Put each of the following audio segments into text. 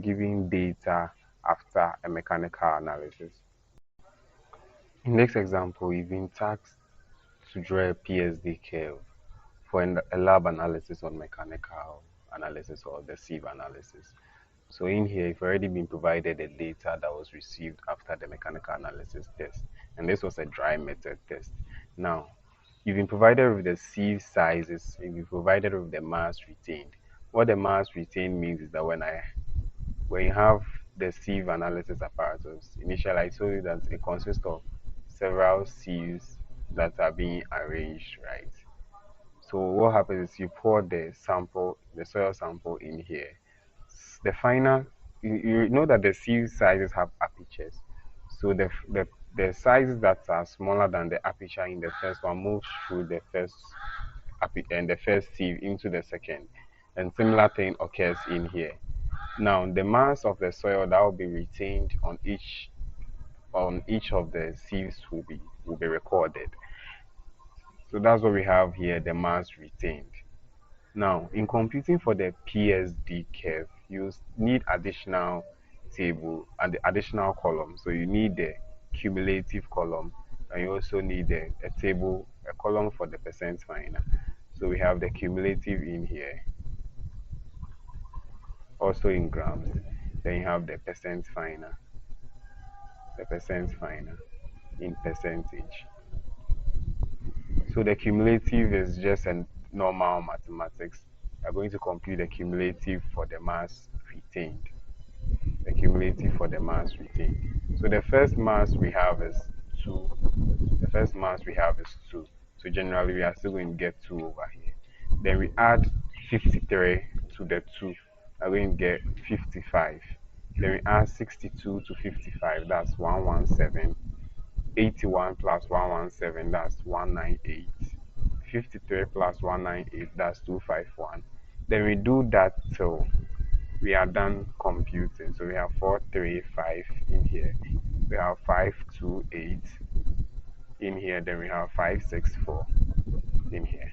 giving data after a mechanical analysis. In this example, we've been tasked to draw a PSD curve for a lab analysis on mechanical analysis or the sieve analysis. So in here, you've already been provided the data that was received after the mechanical analysis test. And this was a dry method test. Now, you've been provided with the sieve sizes, you've been provided with the mass retained. What the mass retained means is that when you have the sieve analysis apparatus, initially I told you that it consists of several sieves that are being arranged, right? So what happens is you pour the soil sample in here. The final, you know that the sieve sizes have apertures. So the sizes that are smaller than the aperture in the first one moves through the first and the first sieve into the second. And similar thing occurs in here. Now the mass of the soil that will be retained on each of the sieves will be recorded. So that's what we have here, the mass retained. Now, in computing for the PSD curve, you need additional table and the additional column. So you need the cumulative column, and you also need a column for the percent final. So we have the cumulative in here, also in grams. Then you have the percent final in percentage. So the cumulative is just a normal mathematics. We are going to compute the cumulative for the mass retained. The cumulative for the mass retained. So the first mass we have is 2. The first mass we have is 2. So generally we are still going to get 2 over here. Then we add 53 to the 2. We are going to get 55. Then we add 62 to 55. That's 117. 81 plus 117, that's 198. 53 plus 198, that's 251. Then we do that till we are done computing. So we have 435 in here. We have 528 in here. Then we have 564 in here.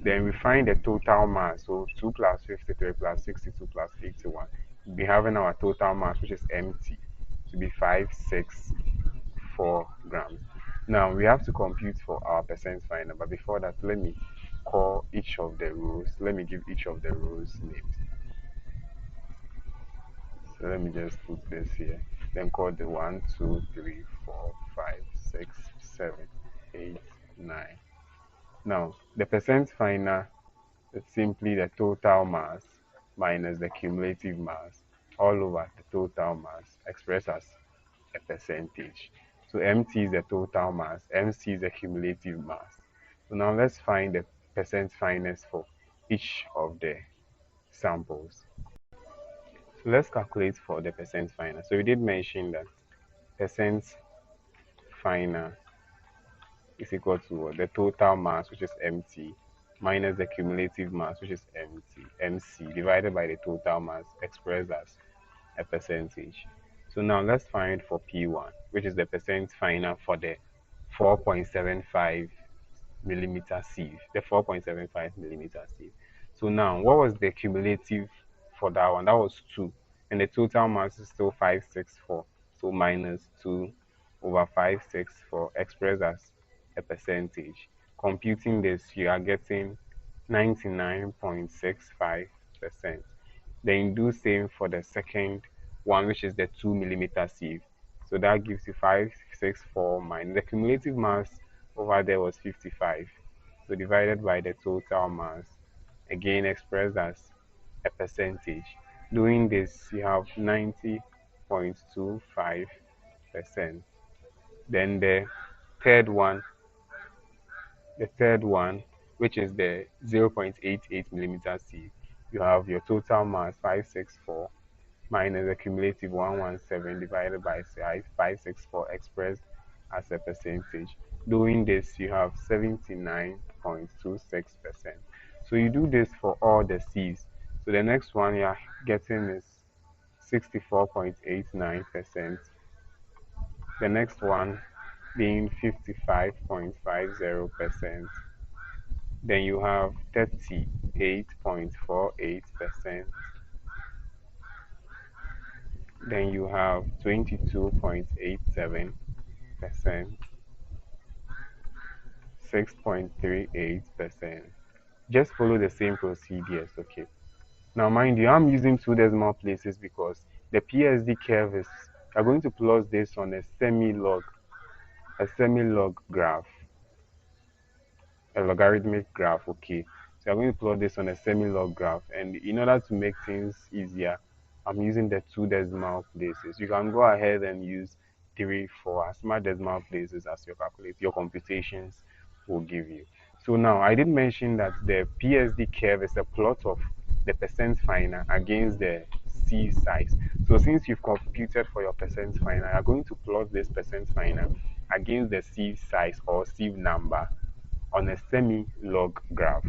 Then we find the total mass. So 2 plus 53 plus 62 plus 81. We'll be having our total mass, which is empty, to be 564 grams. Now we have to compute for our percent final, but before that, let me call each of the rows. Let me give each of the rows names. So let me just put this here. Then call the 1, 2, 3, 4, 5, 6, 7, 8, 9. Now the percent final is simply the total mass minus the cumulative mass all over the total mass expressed as a percentage. So MT is the total mass, MC is the cumulative mass. So now let's find the percent fineness for each of the samples. So let's calculate for the percent final. So we did mention that percent final is equal to the total mass, which is MT, minus the cumulative mass, which is MC, divided by the total mass expressed as a percentage. So now let's find for P1, which is the percent final for the 4.75 millimeter sieve, the 4.75 millimeter sieve. So now, what was the cumulative for that one? That was 2, and the total mass is still 564. So minus 2 over 564 expressed as a percentage. Computing this, you are getting 99.65%. Then do same for the second one, which is the 2 millimeter sieve. So that gives you 564 minus the cumulative mass over there was 55. So divided by the total mass, again expressed as a percentage. Doing this, you have 90.25%. Then the third one, which is the 0.88 millimeter sieve, you have your total mass 564 minus the cumulative 117 divided by 564 expressed as a percentage. Doing this, you have 79.26%. So you do this for all the C's. So the next one you are getting is 64.89%. The next one being 55.50%. Then you have 38.48%. Then you have 22.87%, 6.38%. Just follow the same procedures, okay? Now, mind you, I'm using two decimal places because the PSD curve is, I'm going to plot this on a semi-log graph, a logarithmic graph, okay? So I'm going to plot this on a semi-log graph, and in order to make things easier, I'm using the two decimal places. You can go ahead and use 3, 4 as much decimal places as your computations will give you. So now I did mention that the PSD curve is a plot of the percent final against the sieve size. So since you've computed for your percent final, you're going to plot this percent final against the sieve size or sieve number on a semi-log graph.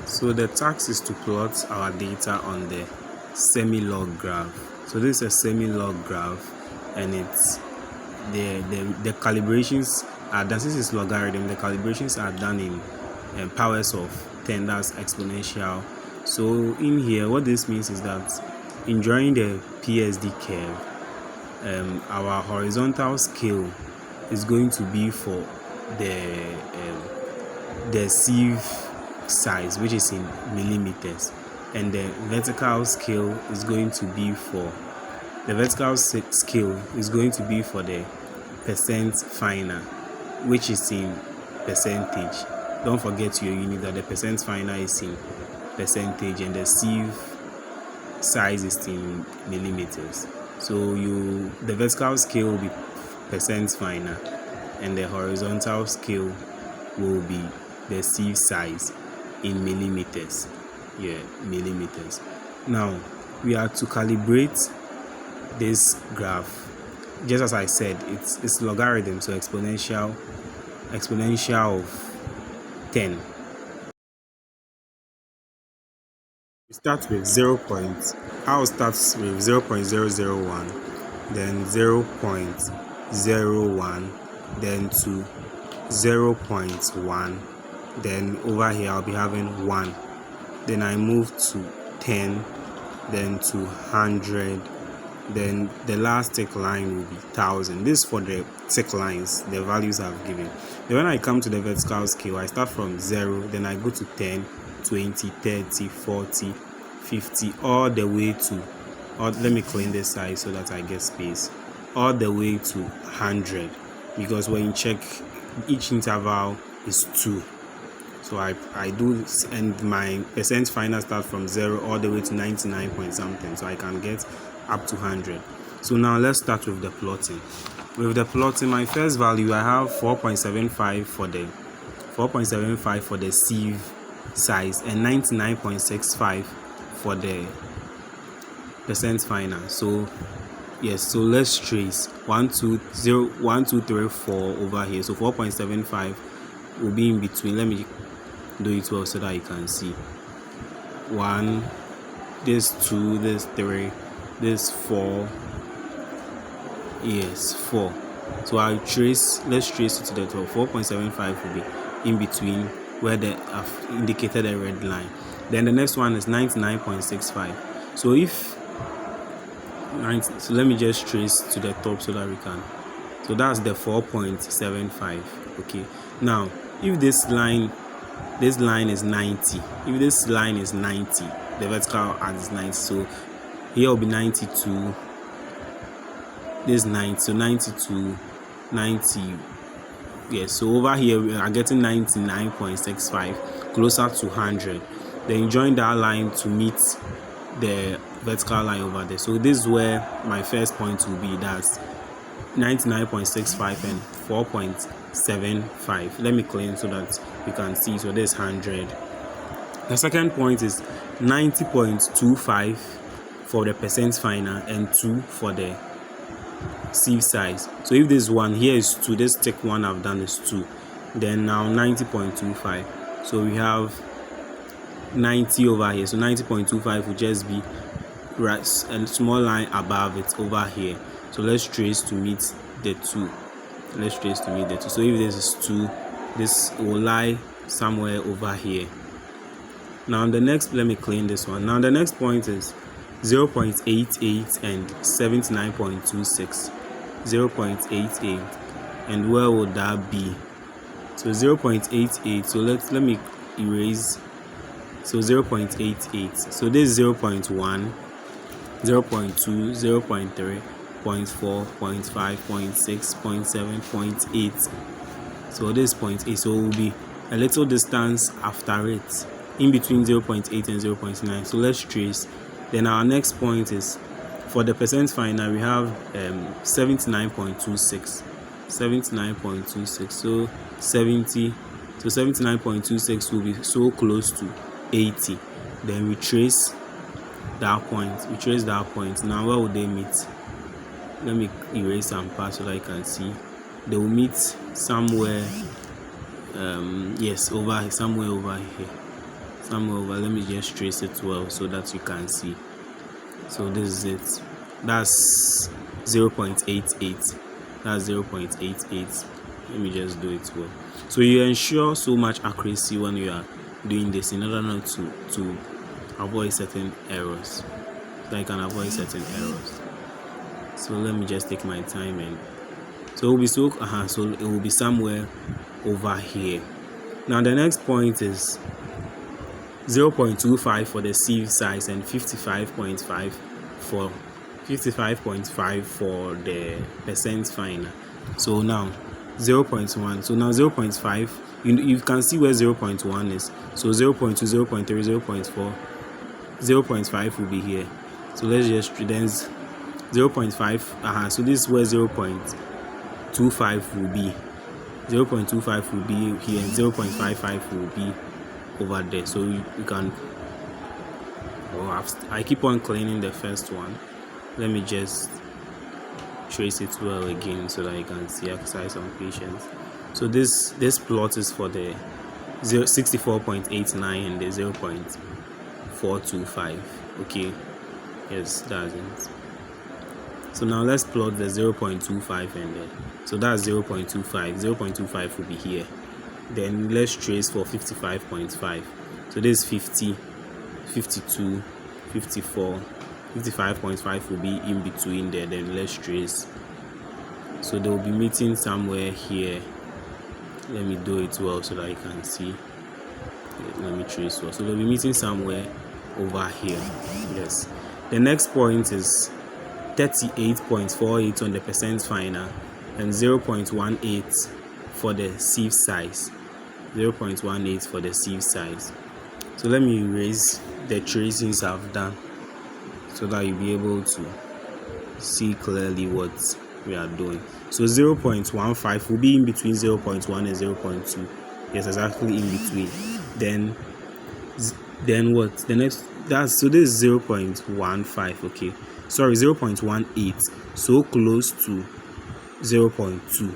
So the task is to plot our data on the semi-log graph. So this is a semi-log graph, and it's the calibrations are done. Since it's logarithm, the calibrations are done in powers of 10. That's exponential. So in here, what this means is that in drawing the PSD curve, our horizontal scale is going to be for the sieve size, which is in millimeters, and the vertical scale is going to be for the percent final, which is in percentage. Don't forget your unit that the percent final is in percentage and the sieve size is in millimeters. So the vertical scale will be percent final and the horizontal scale will be the sieve size in millimeters. Millimeters. Now we are to calibrate this graph. Just as I said, it's logarithm, so exponential of 10. We start with 0. I'll start with 0.001, then 0.01, then to 0.1. Then over here I'll be having 1. Then I move to 10, then to 100. Then the last tick line will be 1000. This is for the tick lines, the values I've given. Then when I come to the vertical scale, I start from 0, then I go to 10, 20, 30, 40, 50, all the way to, let me clean this side so that I get space, all the way to 100, because when you check, each interval is 2. So I do, and my percent final starts from 0 all the way to 99 point something, so I can get up to 100. So now let's start with the plotting. With the plotting, my first value, I have 4.75 for the sieve size and 99.65 for the percent final. So yes, so let's trace 1 2 0 1 2 3 4 over here. So 4.75 will be in between. Let me do it well so that you can see. 1, this 2, this 3, this 4. Yes, 4. So let's trace it to the top. 4.75 will be in between where I've indicated a red line. Then the next one is 99.65. So so let me just trace to the top so that we can. So that's the 4.75. Okay. Now, if this line is 90, if this line is 90, the vertical is 90. So here will be 92. This 90, so 92, 90. Yes, so over here we are getting 99.65, closer to 100. Then you join that line to meet the vertical line over there. So this is where my first point will be. That's 99.65 and 4.75. Let me clean so that you can see. So this 100. The second point is 90.25 for the percent final and 2 for the sieve size. So if this one here is 2, this tick one I've done is 2. Then now 90.25. So we have 90 over here. So 90.25 will just be right, a small line above it over here. So let's trace to meet the 2. So if this is 2, this will lie somewhere over here. Now the next, let me clean this one. Now the next point is 0.88 and 79.26. 0.88, and where would that be? So 0.88, so let me erase. So 0.88, so this is 0.1, 0.2, 0.3, 0.4, 0.5, 0.6, 0.7, 0.8. So this is 0.8, so it will be a little distance after it, in between 0.8 and 0.9. So let's trace. Then our next point is, for the percent final, we have 79.26. 79.26. So 79.26 will be so close to 80. Then we trace that point. Now where would they meet? Let me erase some parts so that I can see. They will meet somewhere. Yes, somewhere over here. Let me just trace it well so that you can see. So this is it. That's 0.88. That's 0.88. Let me just do it well. So you ensure so much accuracy when you are doing this in order not to avoid certain errors. So I can avoid certain errors. So let me just take my time, and so it will be so it will be somewhere over here. Now the next point is 0.25 for the sieve size and 55.5 for the percent final. So now 0.1. So now 0.5. You can see where 0.1 is. So 0.2, 0.3, 0.4, 0.5 will be here. So let's just then 0.5. So this is where 0.25 will be. 0.25 will be here, and 0.55 will be over there. So you can. I keep on cleaning the first one. Let me just trace it well again so that you can see, exercise some patience. So this plot is for the 64.89 and the 0.425. Okay, yes, that's it. So now let's plot the 0.25 and the, so that's 0.25. 0.25 will be here. Then let's trace for 55.5. So this is 50, 52, 54, 55.5 will be in between there. Then let's trace. So they will be meeting somewhere here. Let me do it well so that you can see. Let me trace well. So they'll be meeting somewhere over here. Yes. The next point is 38.48 on the percent final and 0.18 for the sieve size. 0.18 for the sieve size. So let me erase the tracings I've done so that you'll be able to see clearly what we are doing. So 0.15 will be in between 0.1 and 0.2. Yes, exactly in between. Then what? The next, that's, so this is 0.15. Okay, sorry, 0.18. So close to 0.2.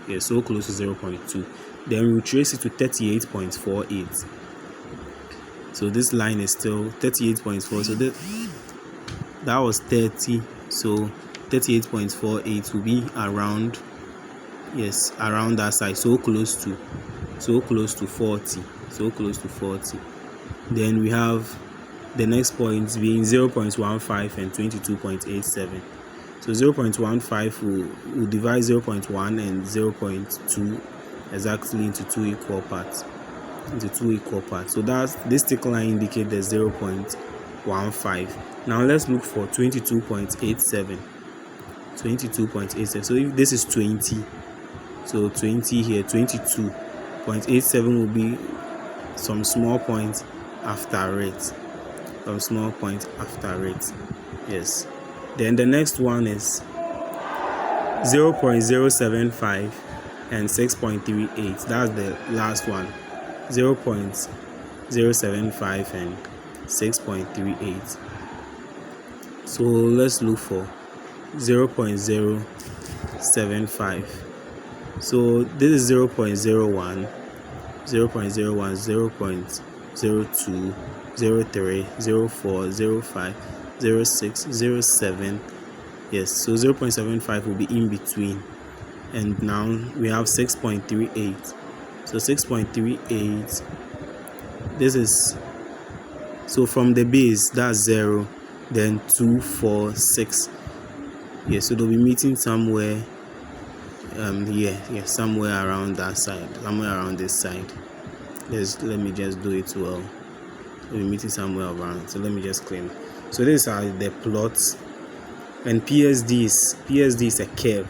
Yes, so close to 0.2. Then we trace it to 38.48. So this line is still 38.4. So that was 30. So 38.48 will be around, yes, around that side. So close to 40. So close to 40. Then we have the next point being 0.15 and 22.87. So 0.15 will divide 0.1 and 0.2 exactly into two equal parts. So that's, this thick line indicates the 0.15. Now let's look for 22.87. 22.87. So if this is 20, so 20 here, 22.87 will be some small point after it. Yes. Then the next one is 0.075 and 6.38. That's the last one. 0.075 and 6.38. So let's look for 0.075. So this is 0.01, 0.01, 0.02, 03, 04, 05, 06, 07. Yes, so 0.75 will be in between. And now we have 6.38. So 6.38, this is, so from the base, that's 0, then 2, 4, 6. Yeah, so they'll be meeting somewhere somewhere around that side, somewhere around this side. Let me just do it well. We'll be meeting somewhere around, so let me just claim. So these are the plots, and PSD is a curve.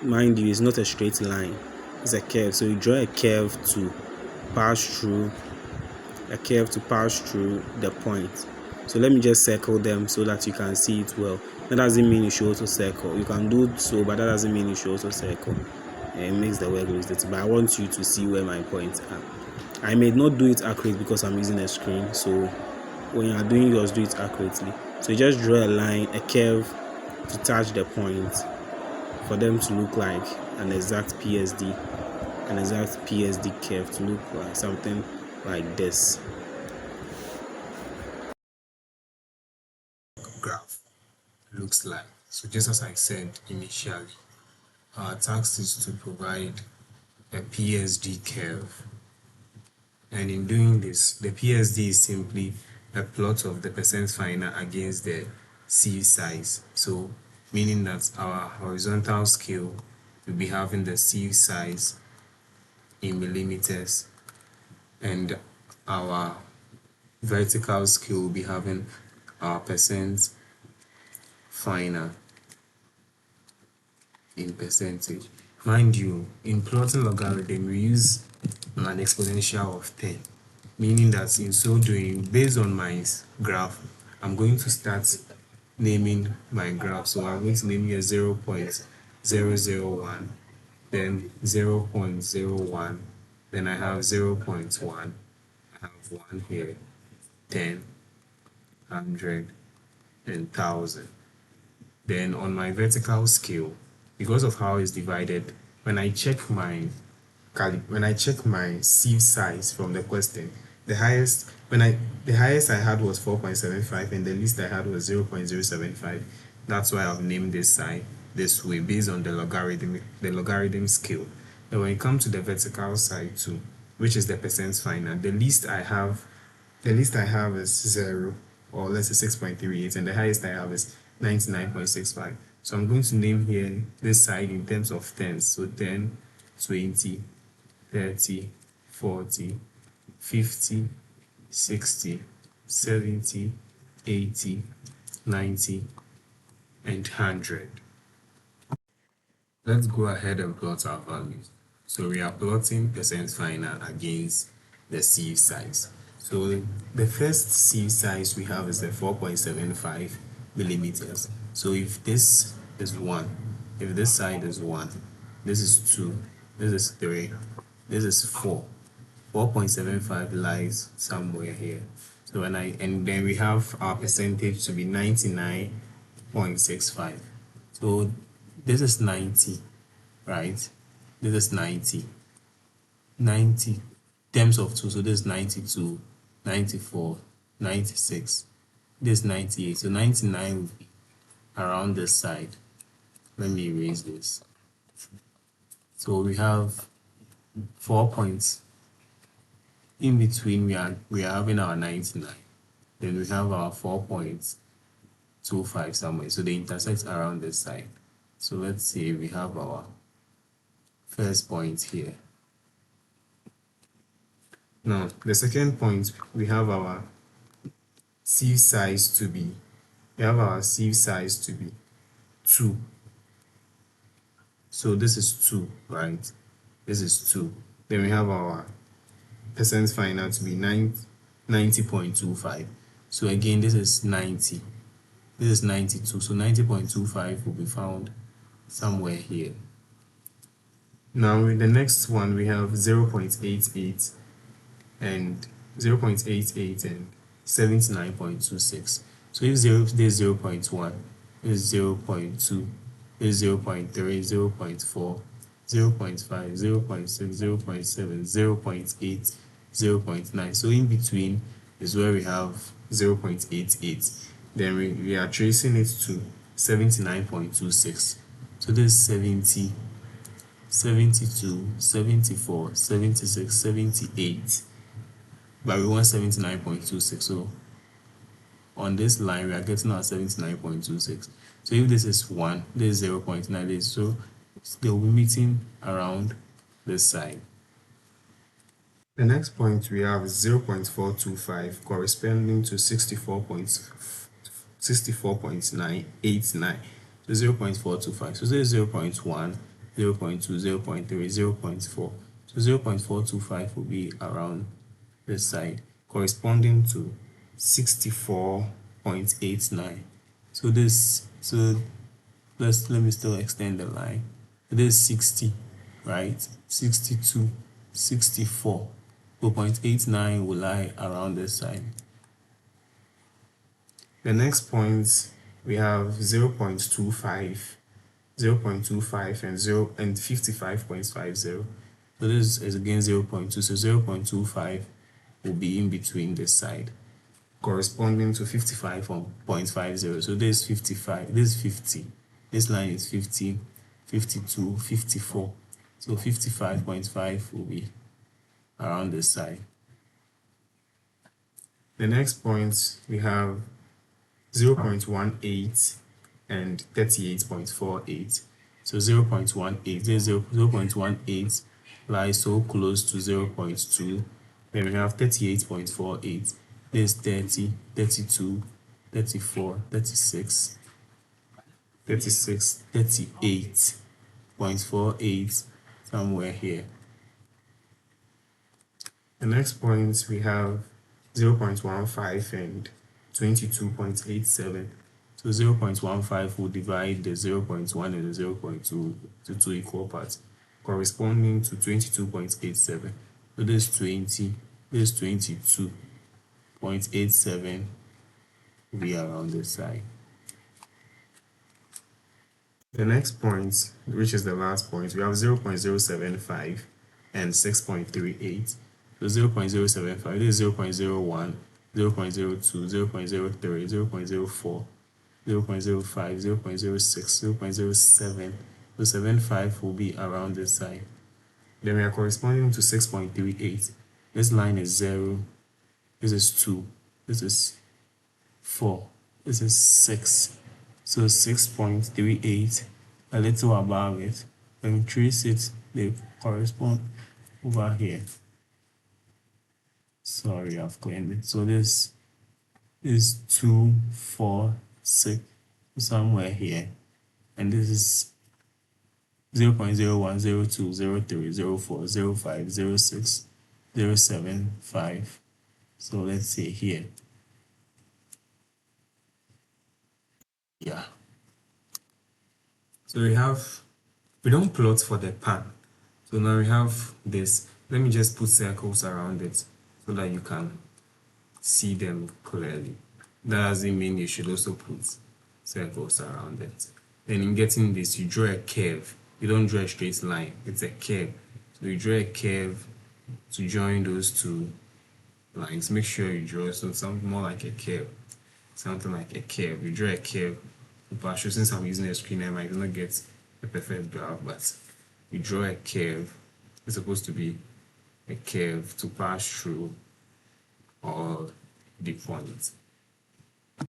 Mind you, it's not a straight line, it's a curve. So you draw a curve to pass through the point. So let me just circle them so that you can see it well. That doesn't mean you should also circle. You can do so, but that doesn't mean you should also circle. It makes the work lose it. But I want you to see where my points are. I may not do it accurate because I'm using a screen. So when you are doing yours, do it accurately. So you just draw a line, a curve to touch the point for them to look like an exact PSD curve, to look like something like this. Graph looks like. So just as I said initially, our task is to provide a PSD curve, and in doing this, the PSD is simply a plot of the percent final against the sieve size. So meaning that our horizontal scale will be having the sieve size in millimeters, and our vertical scale will be having our percent final in percentage. Mind you, in plotting logarithm, we use an exponential of 10, meaning that in so doing, based on my graph, I'm going to start naming my graph. So I'm going to name here 0.001, then 0.01, then I have 0.1, I have 1 here, 10, 100, and 1,000. Then on my vertical scale, because of how it's divided, when I check my sieve size from the question, the highest I had was 4.75 and the least I had was 0.075. That's why I've named this side this way, based on the logarithm scale. And when it comes to the vertical side too, which is the percent final, the least I have is 0, or let's say 6.38, and the highest I have is 99.65. So I'm going to name here this side in terms of tens. So 10, 20, 30, 40, 50, 60, 70, 80, 90, and 100. Let's go ahead and plot our values. So we are plotting percent final against the sieve size. So the first sieve size we have is the 4.75 millimeters. So if this is 1, if this side is 1, this is 2, this is 3, this is 4. 4.75 lies somewhere here. So and then we have our percentage to be 99.65. So this is 90, right? This is 90. 90 terms of 2, so this is 92, 94, 96. This is 98. So 99 will be around this side. Let me erase this. So we have 4 points. In between, we are having our 99. Then we have our 4.25 somewhere. So they intersect around this side. So let's say we have our first point here. Now, the second point, we have our sieve size to be 2. So this is 2, right? This is 2. Then we have our percent final to be 90.25. So again, this is 90. This is 92. So 90.25 will be found somewhere here. Now, in the next one, we have 0.88 and 79.26. So if this is 0.1, this is 0.2, this is 0.3, 0.4, 0.5, 0.6, 0.7, 0.8, 0.9. So in between is where we have 0.88. Then we are tracing it to 79.26. So this is 70, 72, 74, 76, 78. But we want 79.26. So on this line we are getting our 79.26. So if this is 1, this is 0.9, this, so they'll be meeting around this side. The next point we have 0.425 corresponding to 64.989. So 0.425. So this is 0.1, 0.2, 0.3, 0.4. So 0.425 will be around this side, corresponding to 64.89. So let me still extend the line. This is 60, right? 62, 64. 0.89 will lie around this side. The next point we have 0.25, 0.25 and 55.50. So this is again 0.2. So 0.25 will be in between this side, corresponding to 55.50. So this is 55, this is 50, this line is 50, 52, 54. So 55.5 will be around this side. The next point we have 0.18 and 38.48. So 0.18, this 0.18 lies so close to 0.2. Then we have 38.48. This 30, 32, 34, 36, 36, 38.48, somewhere here. The next point we have 0.15 and 22.87. So 0.15 will divide the 0.1 and the 0.2 to two equal parts, corresponding to 22.87. So this 20, this 22.87 will be around this side. The next point, which is the last point, we have 0.075 and 6.38. So 0.075, this is 0.01, 0.02, 0.03, 0.04, 0.05, 0.06, 0.07. So 75 will be around this side. Then we are corresponding to 6.38. This line is 0, this is 2, this is 4, this is 6. So 6.38, a little above it. When we trace it, they correspond over here. Sorry, I've cleaned it. So this is 2, 4, 6, somewhere here. And this is 0.01, 02, 03, 04, 05, 06, 07, 5. So let's say here. Yeah. So we don't plot for the pan. So now we have this. Let me just put circles around it so that you can see them clearly. That doesn't mean you should also put circles around it. Then in getting this, you draw a curve. You don't draw a straight line, it's a curve. So you draw a curve to join those two lines. Make sure you draw something more like a curve. Something like a curve. You draw a curve. Partial, since I'm using a screen, I might not get a perfect graph, but you draw a curve. It's supposed to be a curve to pass through all the points.